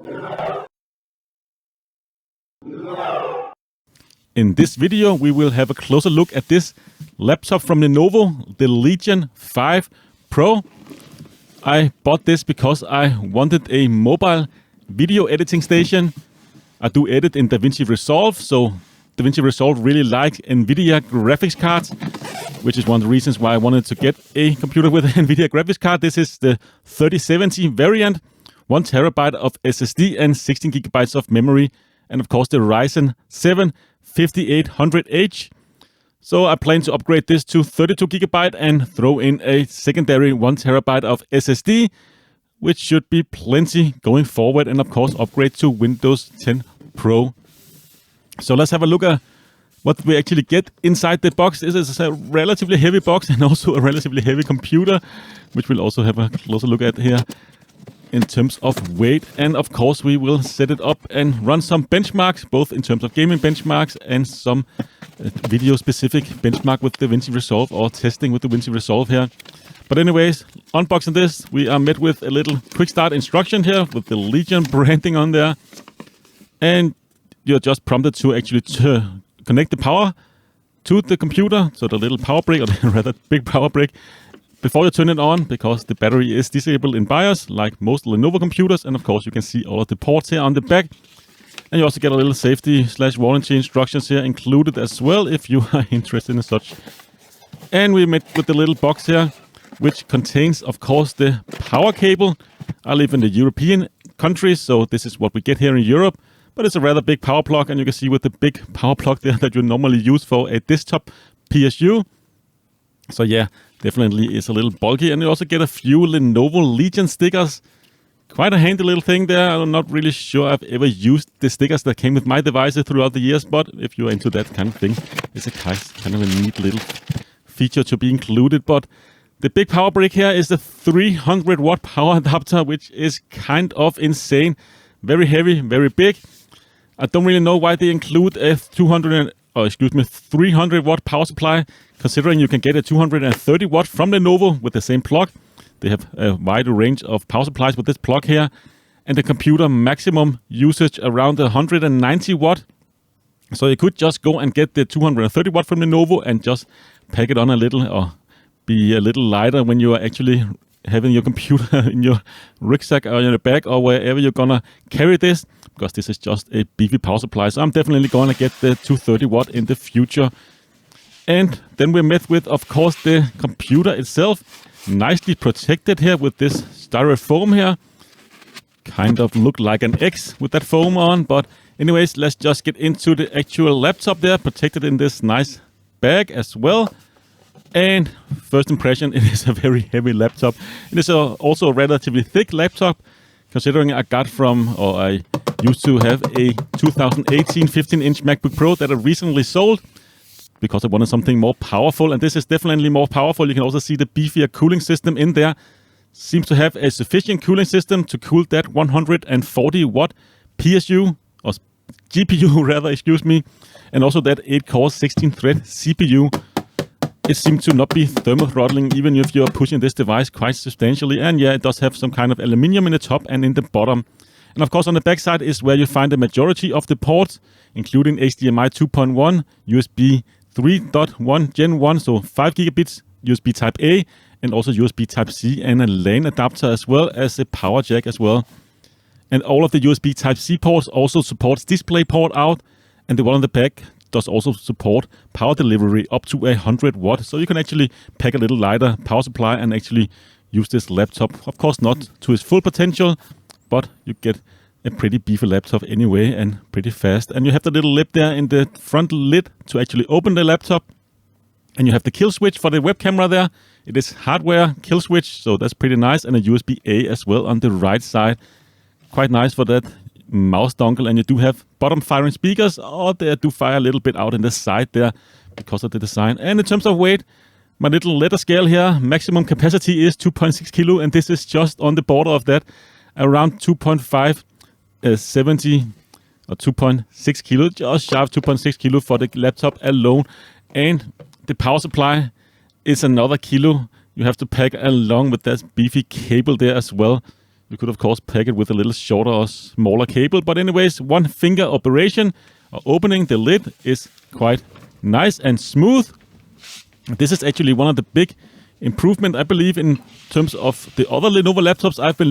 In this video, we will have a closer look at this laptop from Lenovo, the Legion 5 Pro. I bought this because I wanted a mobile video editing station. I do edit in DaVinci Resolve, so DaVinci Resolve really likes NVIDIA graphics cards, which is one of the reasons why I wanted to get a computer with an NVIDIA graphics card. This is the 3070 variant, 1 terabyte of SSD and 16 gigabytes of memory, and of course the Ryzen 7 5800H. So I plan to upgrade this to 32 gigabyte and throw in a secondary 1 terabyte of SSD, which should be plenty going forward, and of course upgrade to Windows 10 Pro. So let's have a look at what we actually get inside the box. This is a relatively heavy box and also a relatively heavy computer, which we'll also have a closer look at here in terms of weight. And of course we will set it up and run some benchmarks, both in terms of gaming benchmarks and some video specific benchmark with DaVinci Resolve or testing with DaVinci Resolve here. But anyways, unboxing this, we are met with a little quick start instruction here with the Legion branding on there. And you're just prompted to actually connect the power to the computer, so the little power brick, or the rather big power brick, before you turn it on, because the battery is disabled in BIOS, like most Lenovo computers. And of course, you can see all of the ports here on the back. And you also get a little safety/warranty instructions here included as well, if you are interested in such. And we met with the little box here, which contains, of course, the power cable. I live in the European countries, so this is what we get here in Europe. But it's a rather big power plug, and you can see with the big power plug there that you normally use for a desktop PSU. So yeah, definitely it's a little bulky. And you also get a few Lenovo Legion stickers. Quite a handy little thing there. I'm not really sure I've ever used the stickers that came with my devices throughout the years, but if you're into that kind of thing, it's a kind of a neat little feature to be included. But the big power brick here is the 300 watt power adapter, which is kind of insane. Very heavy, very big. I don't really know why they include a 300 watt power supply, considering you can get a 230 watt from Lenovo with the same plug. They have a wider range of power supplies with this plug here, and the computer maximum usage around 190 watt. So you could just go and get the 230 watt from Lenovo and just pack it on a little, or be a little lighter when you are actually having your computer in your rucksack or in your bag or wherever you're gonna carry this, because this is just a beefy power supply. So I'm definitely gonna get the 230 watt in the future. And then we're met with, of course, the computer itself, nicely protected here with this styrofoam here. Kind of look like an X with that foam on. But anyways, let's just get into the actual laptop there, protected in this nice bag as well. And first impression, it is a very heavy laptop. It is also a relatively thick laptop, considering I used to have a 2018 15-inch MacBook Pro that I recently sold because I wanted something more powerful. And this is definitely more powerful. You can also see the beefier cooling system in there. Seems to have a sufficient cooling system to cool that 140 watt PSU, or GPU rather, excuse me. And also that 8-core 16-thread CPU. It seems to not be thermal-throttling even if you're pushing this device quite substantially. And yeah, it does have some kind of aluminium in the top and in the bottom. And of course on the back side is where you find the majority of the ports, including HDMI 2.1, USB 3.1 Gen 1, so 5 gigabits, USB Type-A, and also USB Type-C, and a LAN adapter as well as a power jack as well. And all of the USB Type-C ports also supports DisplayPort out, and the one on the back does also support power delivery up to 100 watt. So you can actually pack a little lighter power supply and actually use this laptop. Of course not to its full potential, but you get a pretty beefy laptop anyway, and pretty fast. And you have the little lip there in the front lid to actually open the laptop. And you have the kill switch for the web camera there. It is hardware kill switch, so that's pretty nice. And a USB-A as well on the right side. Quite nice for that mouse dongle. And you do have bottom firing speakers. Oh, they do fire a little bit out in the side there because of the design. And in terms of weight, my little letter scale here, maximum capacity is 2.6 kilo. And this is just on the border of that, around 2.570 or 2.6 kilo, just sharp 2.6 kilo for the laptop alone. And the power supply is another kilo. You have to pack along with that beefy cable there as well. You could of course pack it with a little shorter or smaller cable, but anyways, one finger operation or opening the lid is quite nice and smooth. This is actually one of the big improvement, I believe, in terms of the other Lenovo laptops I've been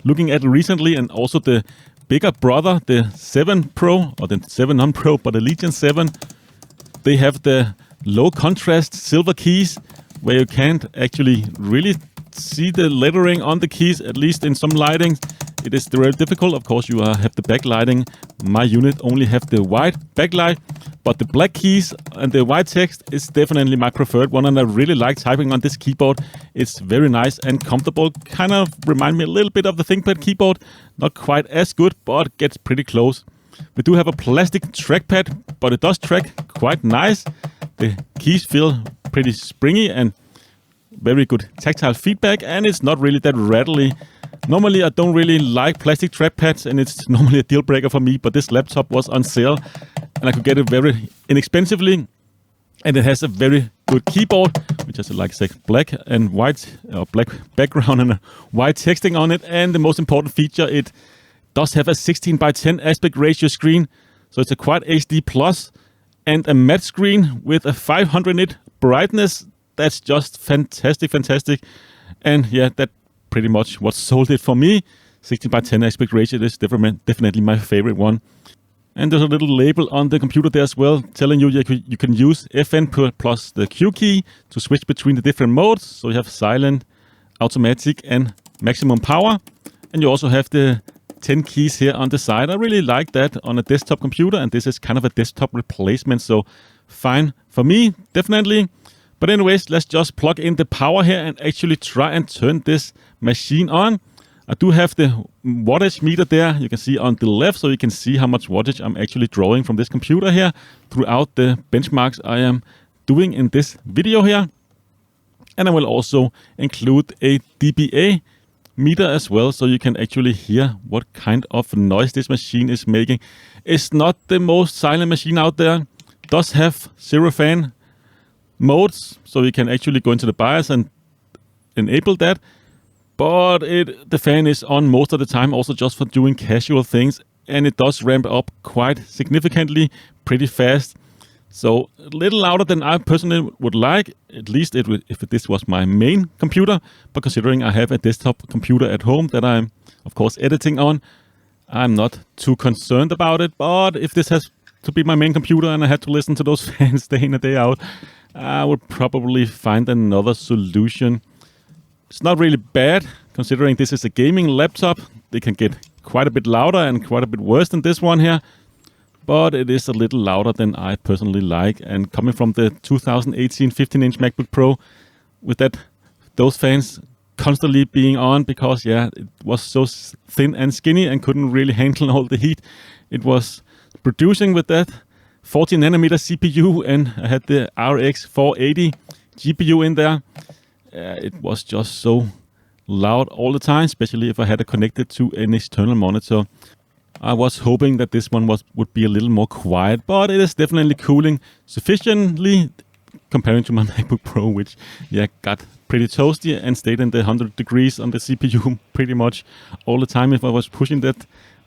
looking at recently, and also the bigger brother, the 7 Pro or the 7 non-Pro, but the Legion 7. They have the low contrast silver keys where you can't actually really see the lettering on the keys, at least in some lighting. It is very difficult. Of course, you have the backlighting. My unit only have the white backlight, but the black keys and the white text is definitely my preferred one, and I really like typing on this keyboard. It's very nice and comfortable. Kind of remind me a little bit of the ThinkPad keyboard. Not quite as good, but gets pretty close. We do have a plastic trackpad, but it does track quite nice. The keys feel pretty springy and very good tactile feedback, and it's not really that rattly. Normally, I don't really like plastic trackpads, and it's normally a deal breaker for me, but this laptop was on sale, and I could get it very inexpensively, and it has a very good keyboard, which has, like I said, black and white, or black background and a white texting on it, and the most important feature, it does have a 16:10 aspect ratio screen, so it's a Quad HD Plus, and a matte screen with a 500 nit brightness. That's just fantastic. And yeah, that pretty much what sold it for me. 16:10 aspect ratio is definitely my favorite one. And there's a little label on the computer there as well, telling you you can use FN plus the Q key to switch between the different modes. So you have silent, automatic, and maximum power. And you also have the 10 keys here on the side. I really like that on a desktop computer, and this is kind of a desktop replacement, so fine for me, definitely. But anyways, let's just plug in the power here and actually try and turn this machine on. I do have the wattage meter there, you can see on the left, so you can see how much wattage I'm actually drawing from this computer here throughout the benchmarks I am doing in this video here. And I will also include a dBA meter as well, so you can actually hear what kind of noise this machine is making. It's not the most silent machine out there. It does have 0 fan modes, so you can actually go into the BIOS and enable that, but the fan is on most of the time, also just for doing casual things, and it does ramp up quite significantly, pretty fast. So a little louder than I personally would like, at least if this was my main computer, but considering I have a desktop computer at home that I'm of course editing on, I'm not too concerned about it. But if this has to be my main computer and I had to listen to those fans day in and day out, I would probably find another solution. It's not really bad, considering this is a gaming laptop. They can get quite a bit louder and quite a bit worse than this one here, but it is a little louder than I personally like. And coming from the 2018 15-inch MacBook Pro, with those fans constantly being on, because yeah, it was so thin and skinny and couldn't really handle all the heat it was producing with that 40 nanometer CPU, and I had the RTX 480 GPU in there. It was just so loud all the time, especially if I had it connected to an external monitor. I was hoping that this one would be a little more quiet, but it is definitely cooling sufficiently comparing to my MacBook Pro, which got pretty toasty and stayed in the 100 degrees on the CPU pretty much all the time if I was pushing that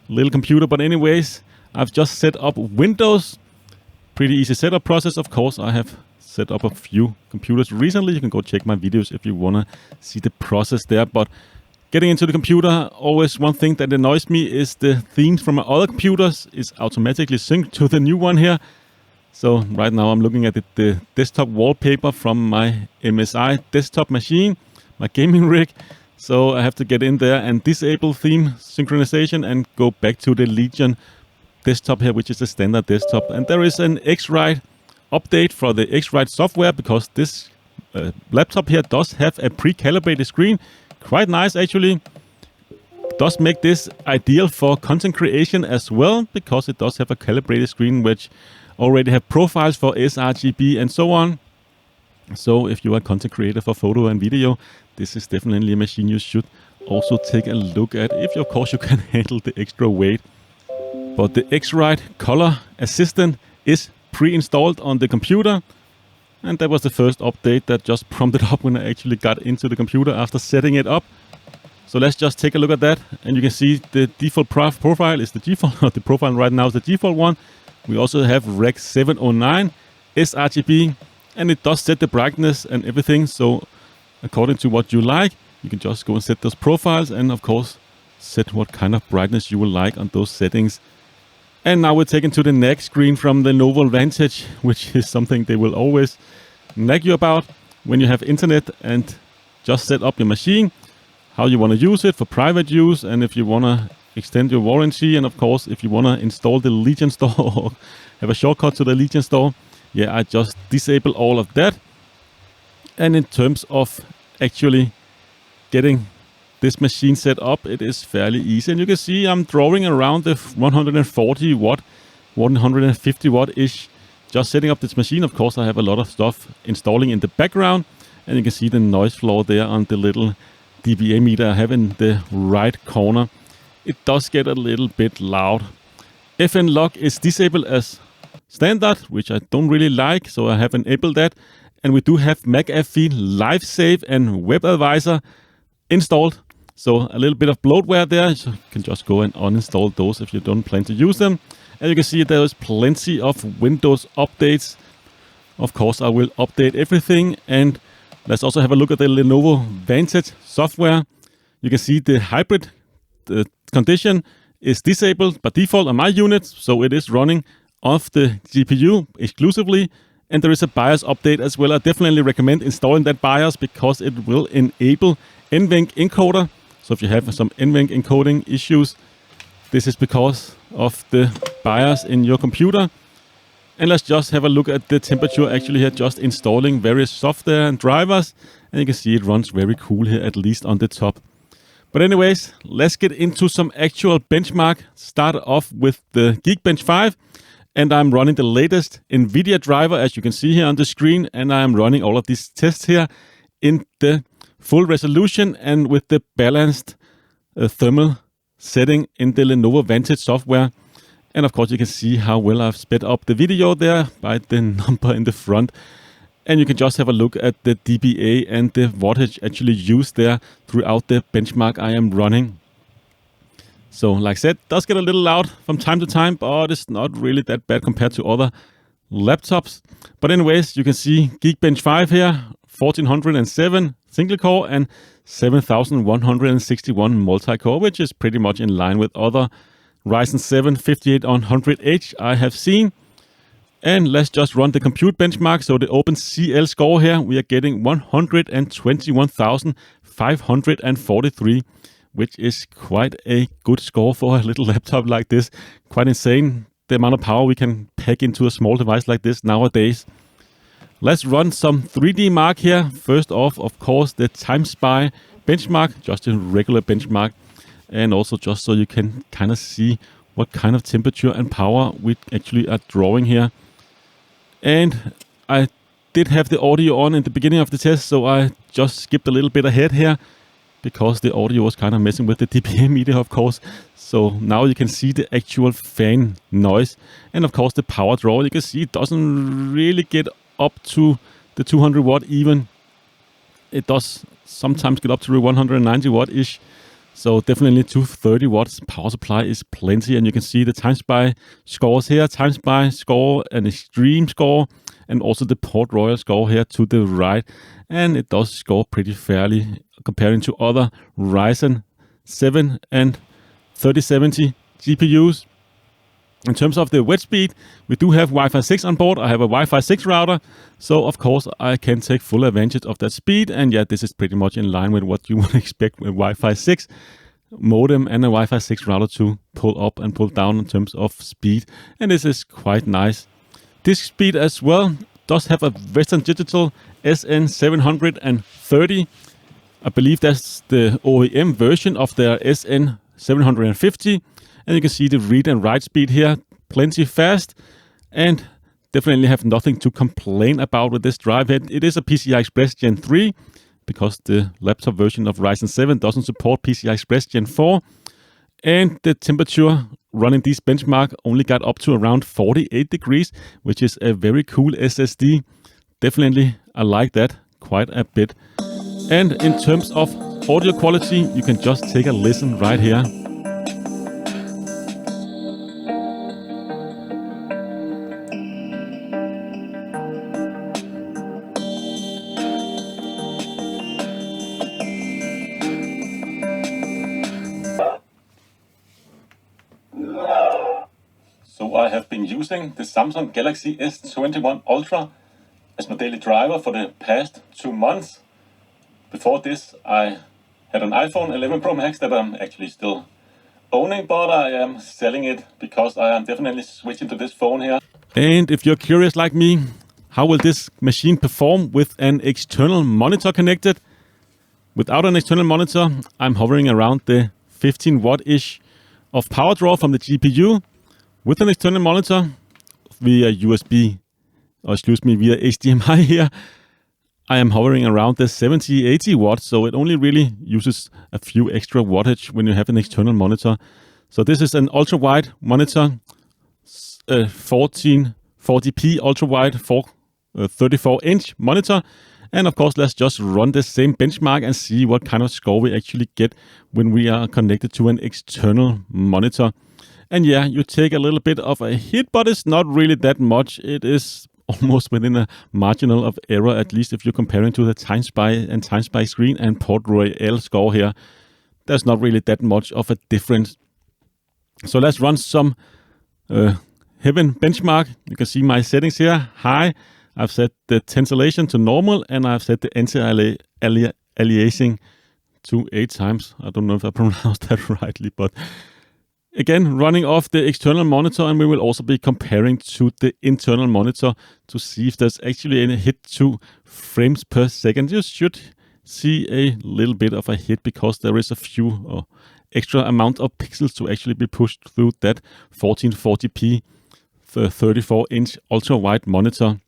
little computer. But anyways, I've just set up Windows. Pretty easy setup process. Of course, I have set up a few computers recently. You can go check my videos if you want to see the process there. But getting into the computer, always one thing that annoys me is the themes from my other computers is automatically synced to the new one here. So right now I'm looking at the desktop wallpaper from my MSI desktop machine, my gaming rig. So I have to get in there and disable theme synchronization and go back to the Legion desktop here, which is a standard desktop. And there is an X-Rite update for the X-Rite software, because this laptop here does have a pre-calibrated screen. Quite nice actually. Does make this ideal for content creation as well, because it does have a calibrated screen which already have profiles for sRGB and so on. So if you are a content creator for photo and video, this is definitely a machine you should also take a look at, if of course you can handle the extra weight. But the X-Rite Color Assistant is pre-installed on the computer, and that was the first update that just prompted up when I actually got into the computer after setting it up. So let's just take a look at that, and you can see the default profile is the default. The profile right now is the default one. We also have Rec 709 sRGB, and it does set the brightness and everything. So according to what you like, you can just go and set those profiles, and of course set what kind of brightness you will like on those settings. And now we're taken to the next screen from the Lenovo Vantage, which is something they will always nag you about when you have internet and just set up your machine, how you want to use it for private use, and if you want to extend your warranty, and of course if you want to install the Legion store or have a shortcut to the Legion store. Yeah, I just disable all of that. And in terms of actually getting this machine set up, it is fairly easy, and you can see I'm drawing around the 140 watt, 150 watt ish, just setting up this machine. Of course I have a lot of stuff installing in the background, and you can see the noise floor there on the little dBA meter I have in the right corner. It does get a little bit loud. FN lock is disabled as standard, which I don't really like, so I have enabled that. And we do have McAfee Live Save and Web Advisor installed. So a little bit of bloatware there. So you can just go and uninstall those if you don't plan to use them. And you can see there is plenty of Windows updates. Of course, I will update everything. And let's also have a look at the Lenovo Vantage software. You can see the hybrid condition is disabled by default on my unit. So it is running off the GPU exclusively. And there is a BIOS update as well. I definitely recommend installing that BIOS because it will enable NVENC encoder. So if you have some NVENC encoding issues, this is because of the BIOS in your computer. And let's just have a look at the temperature actually here, just installing various software and drivers. And you can see it runs very cool here, at least on the top. But anyways, let's get into some actual benchmark. Start off with the Geekbench 5. And I'm running the latest NVIDIA driver, as you can see here on the screen. And I'm running all of these tests here in the full resolution and with the balanced thermal setting in the Lenovo Vantage software. And of course, you can see how well I've sped up the video there by the number in the front. And you can just have a look at the dBA and the wattage actually used there throughout the benchmark I am running. So like I said, it does get a little loud from time to time, but it's not really that bad compared to other laptops. But anyways, you can see Geekbench 5 here, 1407 single core and 7161 multi-core, which is pretty much in line with other Ryzen 7 5800H I have seen. And let's just run the compute benchmark. So the OpenCL score here, we are getting 121,543, which is quite a good score for a little laptop like this. Quite insane, the amount of power we can pack into a small device like this nowadays. Let's run some 3D Mark here. First off, of course, the TimeSpy benchmark, just a regular benchmark. And also just so you can kind of see what kind of temperature and power we actually are drawing here. And I did have the audio on in the beginning of the test, so I just skipped a little bit ahead here because the audio was kind of messing with the dBA meter, of course. So now you can see the actual fan noise. And of course the power draw, you can see it doesn't really get up to the 200 watt even. It does sometimes get up to 190 watt-ish. So definitely 230 watts power supply is plenty. And you can see the TimeSpy scores here. TimeSpy score, an extreme score, and also the Port Royal score here to the right. And it does score pretty fairly comparing to other Ryzen 7 and 3070 GPUs. In terms of the wedge speed, we do have Wi-Fi 6 on board. I have a Wi-Fi 6 router, so of course I can take full advantage of that speed. And yeah, this is pretty much in line with what you would expect with Wi-Fi 6 modem and a Wi-Fi 6 router to pull up and pull down in terms of speed. And this is quite nice. Disk speed as well does have a Western Digital SN730. I believe that's the OEM version of their SN750. And you can see the read and write speed here, plenty fast, and definitely have nothing to complain about with this drive head. It is a PCI Express Gen 3, because the laptop version of Ryzen 7 doesn't support PCI Express Gen 4. And the temperature running this benchmark only got up to around 48 degrees, which is a very cool SSD. Definitely, I like that quite a bit. And in terms of audio quality, you can just take a listen right here. So I have been using the Samsung Galaxy S21 Ultra as my daily driver for the past 2 months. Before this, I had an iPhone 11 Pro Max that I'm actually still owning, but I am selling it because I am definitely switching to this phone here. And if you're curious like me, how will this machine perform with an external monitor connected? Without an external monitor, I'm hovering around the 15 watt-ish of power draw from the GPU. With an external monitor via via HDMI here, I am hovering around the 70-80 watts, so it only really uses a few extra wattage when you have an external monitor. So this is an ultra-wide monitor, 1440p ultra-wide 34-inch monitor. And of course, let's just run the same benchmark and see what kind of score we actually get when we are connected to an external monitor. And yeah, you take a little bit of a hit, but it's not really that much. It is almost within a marginal of error, at least if you're comparing to the Times by screen and Port Royal score here. There's not really that much of a difference. So let's run some Heaven benchmark. You can see my settings here. High. I've set the tensillation to normal, and I've set the anti-aliasing to 8 times. I don't know if I pronounced that rightly, but again, running off the external monitor, and we will also be comparing to the internal monitor to see if there's actually any hit to frames per second. You should see a little bit of a hit because there is a few extra amount of pixels to actually be pushed through that 1440p 34-inch ultra-wide monitor.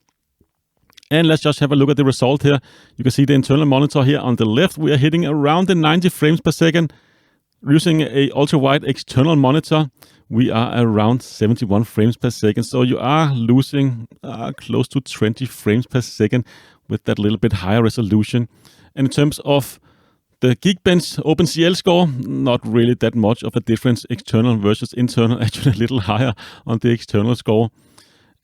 And let's just have a look at the result here. You can see the internal monitor here on the left. We are hitting around the 90 frames per second. Using a ultra-wide external monitor, we are around 71 frames per second. So you are losing close to 20 frames per second with that little bit higher resolution. And in terms of the Geekbench OpenCL score, not really that much of a difference, external versus internal, actually a little higher on the external score.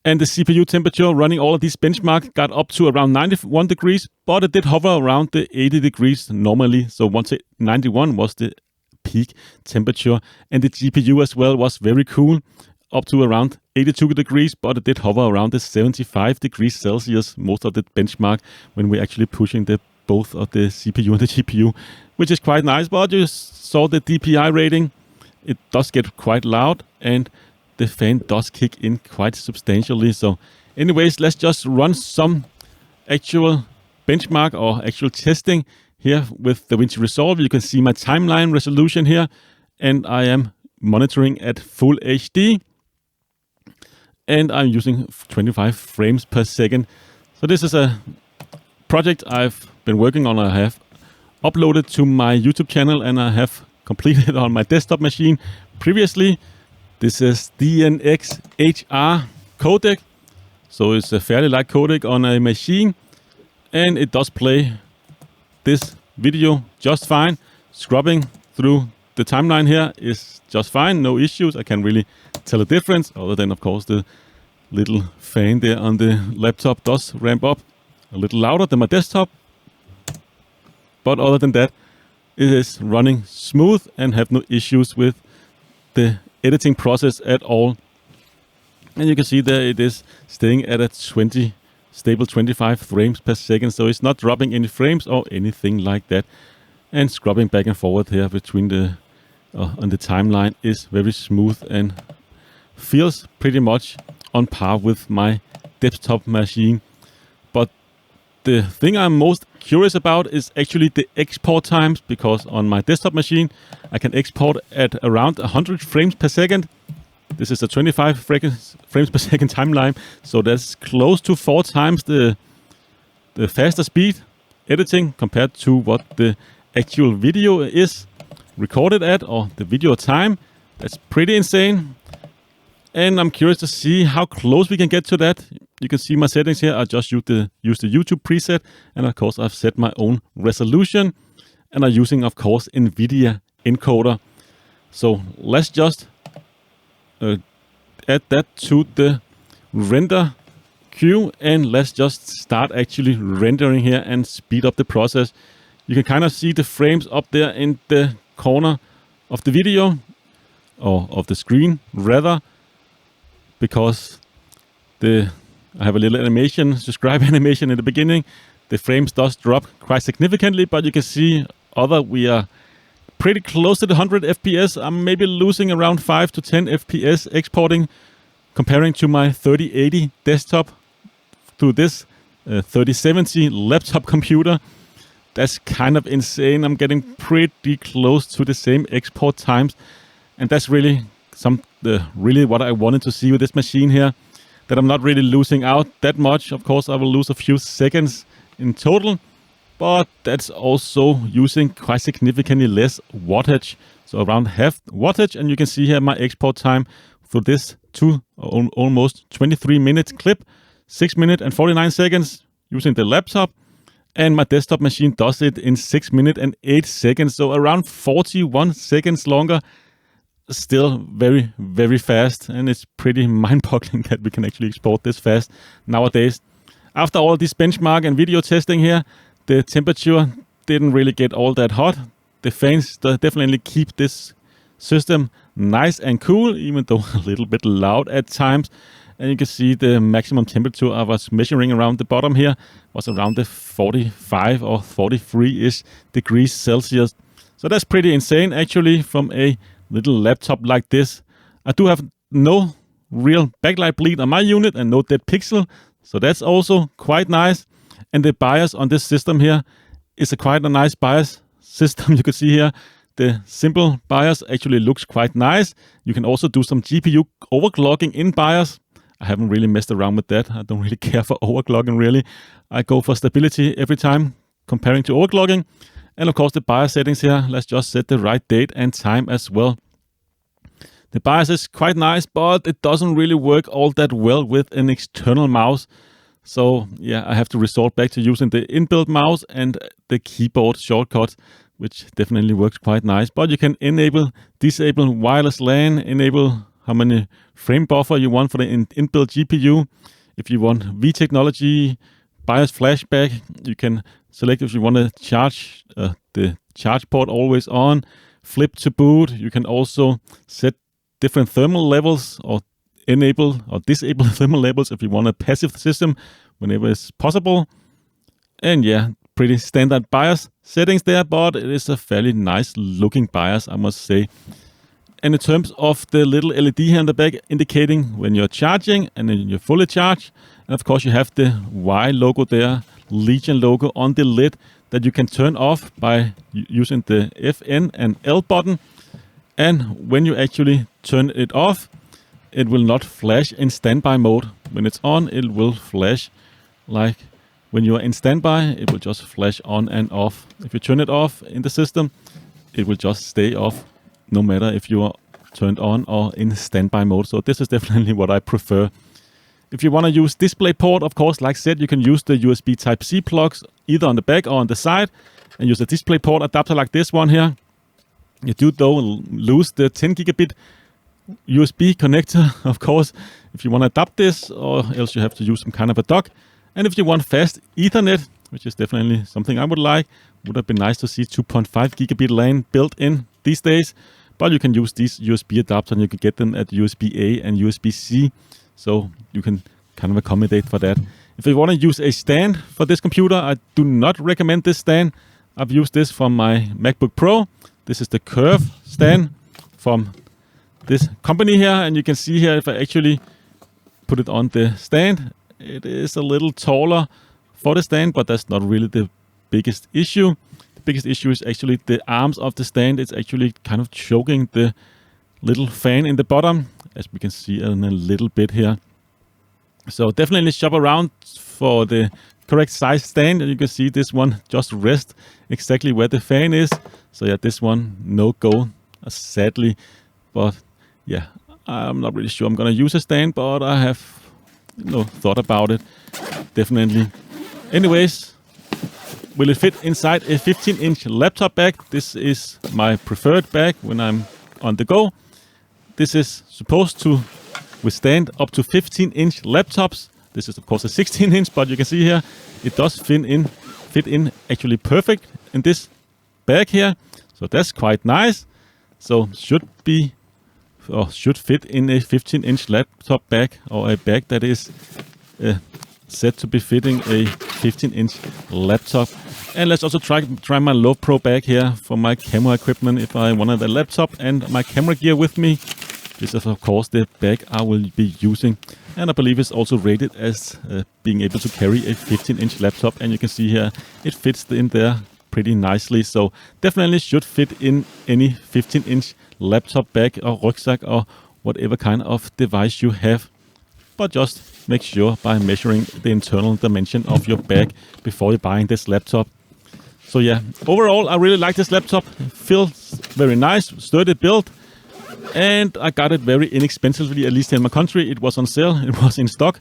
And the CPU temperature running all of these benchmarks got up to around 91 degrees, but it did hover around the 80 degrees normally. So 91 was the peak temperature, and the GPU as well was very cool, up to around 82 degrees, but it did hover around the 75 degrees Celsius most of the benchmark when we're actually pushing both of the CPU and the GPU, which is quite nice. But you saw the DPI rating, it does get quite loud, and the fan does kick in quite substantially. So anyways, let's just run some actual benchmark or actual testing here with DaVinci Resolve. You can see my timeline resolution here, and I am monitoring at full HD, and I'm using 25 frames per second. So this is a project I've been working on. I have uploaded to my YouTube channel, and I have completed on my desktop machine previously. This is DNX HR codec, so it's a fairly light codec on a machine, and it does play this video just fine. Scrubbing through the timeline here is just fine, no issues. I can't really tell a difference, other than of course the little fan there on the laptop does ramp up a little louder than my desktop. But other than that, it is running smooth and have no issues with the editing process at all. And you can see there it is staying at a stable 25 frames per second, so it's not dropping any frames or anything like that. And scrubbing back and forward here between the on the timeline is very smooth and feels pretty much on par with my desktop machine. But the thing I'm most curious about is actually the export times, because on my desktop machine I can export at around 100 frames per second. This is a 25 frames per second timeline, so that's close to 4 times the faster speed editing compared to what the actual video is recorded at, or the video time. That's pretty insane. And I'm curious to see how close we can get to that. You can see my settings here. I just use the YouTube preset, and of course I've set my own resolution. and are using, of course, NVIDIA encoder. So let's just add that to the render queue, and let's just start actually rendering here and speed up the process. You can kind of see the frames up there in the corner of the video, or of the screen rather, because I have a little animation, subscribe animation in the beginning. The frames does drop quite significantly, but you can see we are pretty close to the 100 FPS. I'm maybe losing around 5 to 10 FPS exporting, comparing to my 3080 desktop to this 3070 laptop computer. That's kind of insane. I'm getting pretty close to the same export times, and that's really really what I wanted to see with this machine here, that I'm not really losing out that much. Of course, I will lose a few seconds in total, but that's also using quite significantly less wattage, so around half wattage. And you can see here my export time for this almost 23 minutes clip, 6 minutes and 49 seconds using the laptop, and my desktop machine does it in 6 minutes and 8 seconds, so around 41 seconds longer. Still very, very fast, and it's pretty mind-boggling that we can actually export this fast nowadays. After all this benchmark and video testing here, the temperature didn't really get all that hot. The fans definitely keep this system nice and cool, even though a little bit loud at times. And you can see the maximum temperature I was measuring around the bottom here was around the 45 or 43-ish degrees Celsius. So that's pretty insane actually from a little laptop like this. I do have no real backlight bleed on my unit and no dead pixel, so that's also quite nice. And the BIOS on this system here is quite a nice BIOS system. You can see here the simple BIOS actually looks quite nice. You can also do some GPU overclocking in BIOS. I haven't really messed around with that. I don't really care for overclocking really. I go for stability every time comparing to overclocking. And of course the BIOS settings here, let's just set the right date and time as well. The BIOS is quite nice, but it doesn't really work all that well with an external mouse. So yeah, I have to resort back to using the inbuilt mouse and the keyboard shortcuts, which definitely works quite nice. But you can disable wireless LAN, enable how many frame buffer you want for the inbuilt GPU. If you want V technology, BIOS flashback, you can select if you want to charge the charge port always on, flip to boot. You can also set different thermal levels or enable or disable thermal levels if you want a passive system whenever it's possible. And yeah, pretty standard BIOS settings there, but it is a fairly nice looking BIOS, I must say. And in terms of the little LED here in the back indicating when you're charging and then you're fully charged, and of course you have the Y logo there, Legion logo on the lid that you can turn off by using the FN and L button. And when you actually turn it off, it will not flash in standby mode. When it's on, it will flash like when you are in standby, it will just flash on and off. If you turn it off in the system, it will just stay off no matter if you are turned on or in standby mode. So this is definitely what I prefer. If you want to use DisplayPort, of course, like I said, you can use the USB Type-C plugs either on the back or on the side and use a DisplayPort adapter like this one here. You do though lose the 10 gigabit USB connector, of course, if you want to adapt this, or else you have to use some kind of a dock. And if you want fast Ethernet, which is definitely something I would like, would have been nice to see 2.5 gigabit LAN built in these days. But you can use these USB adapters and you can get them at USB-A and USB-C. So you can kind of accommodate for that. If you want to use a stand for this computer, I do not recommend this stand. I've used this from my MacBook Pro. This is the Curve stand from this company here. And you can see here, if I actually put it on the stand, it is a little taller for the stand, but that's not really the biggest issue. The biggest issue is actually the arms of the stand. It's actually kind of choking the little fan in the bottom, as we can see in a little bit here. So definitely shop around for the correct size stand. And you can see this one just rests exactly where the fan is. So yeah, this one, no go, sadly. But yeah, I'm not really sure I'm going to use a stand, but I have thought about it, definitely. Anyways, Will it fit inside a 15-inch laptop bag? This is my preferred bag when I'm on the go. This is supposed to withstand up to 15-inch laptops. This is of course a 16-inch, but you can see here it does fit in actually perfect in this bag here. So that's quite nice. So should fit in a 15-inch laptop bag, or a bag that is set to be fitting a 15-inch laptop. And let's also try my Low Pro bag here for my camera equipment if I wanted a laptop and my camera gear with me. This is of course the bag I will be using, and I believe it's also rated as being able to carry a 15-inch laptop, and you can see here it fits in there pretty nicely. So definitely should fit in any 15-inch laptop bag or rucksack or whatever kind of device you have. But just make sure by measuring the internal dimension of your bag before you're buying this laptop. So yeah, overall I really like this laptop. It feels very nice, sturdy build, and I got it very inexpensively, at least in my country. It was on sale, it was in stock,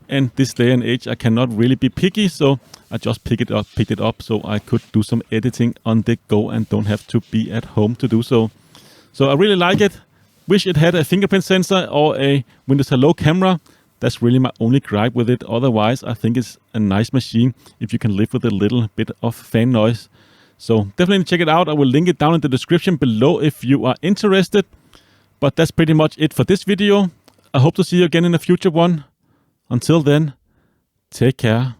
and this day and age I cannot really be picky, so I just picked it up so I could do some editing on the go and don't have to be at home to do so. So I really like it. Wish it had a fingerprint sensor or a Windows Hello camera. That's really my only gripe with it. Otherwise, I think it's a nice machine if you can live with a little bit of fan noise. So definitely check it out. I will link it down in the description below if you are interested. But that's pretty much it for this video. I hope to see you again in a future one. Until then, take care.